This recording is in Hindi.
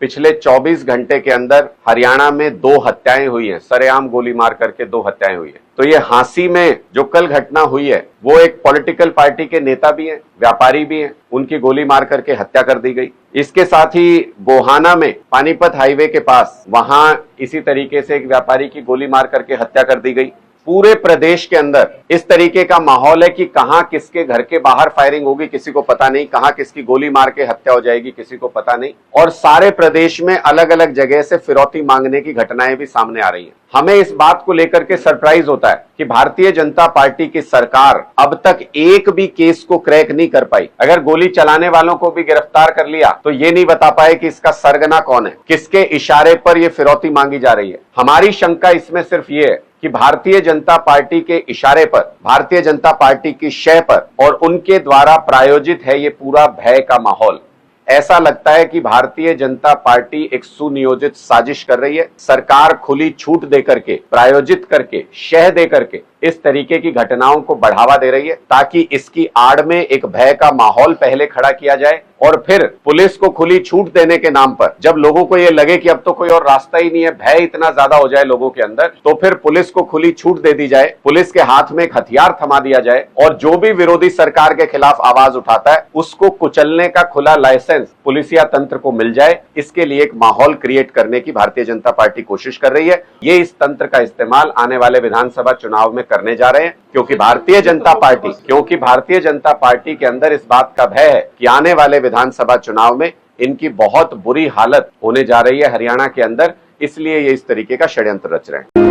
पिछले 24 घंटे के अंदर हरियाणा में 2 हत्याएं हुई हैं, सरेआम गोली मार करके 2 हत्याएं हुई हैं। तो ये हांसी में जो कल घटना हुई है वो एक पॉलिटिकल पार्टी के नेता भी हैं, व्यापारी भी हैं, उनकी गोली मार करके हत्या कर दी गई। इसके साथ ही गोहाना में पानीपत हाईवे के पास वहां इसी तरीके से एक व्यापारी की गोली मार करके हत्या कर दी गई। पूरे प्रदेश के अंदर इस तरीके का माहौल है कि कहां किसके घर के बाहर फायरिंग होगी किसी को पता नहीं, कहां किसकी गोली मार के हत्या हो जाएगी किसी को पता नहीं। और सारे प्रदेश में अलग अलग जगह से फिरौती मांगने की घटनाएं भी सामने आ रही हैं। हमें इस बात को लेकर के सरप्राइज होता है कि भारतीय जनता पार्टी की सरकार अब तक एक भी केस को क्रैक नहीं कर पाई। अगर गोली चलाने वालों को भी गिरफ्तार कर लिया तो ये नहीं बता पाए कि इसका सरगना कौन है, किसके इशारे पर यह फिरौती मांगी जा रही है। हमारी शंका इसमें सिर्फ ये है कि भारतीय जनता पार्टी के इशारे पर, भारतीय जनता पार्टी की शय पर और उनके द्वारा प्रायोजित है ये पूरा भय का माहौल। ऐसा लगता है कि भारतीय जनता पार्टी एक सुनियोजित साजिश कर रही है। सरकार खुली छूट देकर के, प्रायोजित करके, शह देकर के इस तरीके की घटनाओं को बढ़ावा दे रही है ताकि इसकी आड़ में एक भय का माहौल पहले खड़ा किया जाए और फिर पुलिस को खुली छूट देने के नाम पर जब लोगों को यह लगे कि अब तो कोई और रास्ता ही नहीं है, भय इतना ज्यादा हो जाए लोगों के अंदर, तो फिर पुलिस को खुली छूट दे दी जाए, पुलिस के हाथ में एक हथियार थमा दिया जाए और जो भी विरोधी सरकार के खिलाफ आवाज उठाता है उसको कुचलने का खुला लाइसेंस पुलिसिया तंत्र को मिल जाए। इसके लिए एक माहौल क्रिएट करने की भारतीय जनता पार्टी कोशिश कर रही है। ये इस तंत्र का इस्तेमाल आने वाले विधानसभा चुनाव में करने जा रहे हैं क्योंकि भारतीय जनता पार्टी के अंदर इस बात का भय है कि आने वाले विधानसभा चुनाव में इनकी बहुत बुरी हालत होने जा रही है हरियाणा के अंदर, इसलिए ये इस तरीके का षड्यंत्र रच रहे हैं।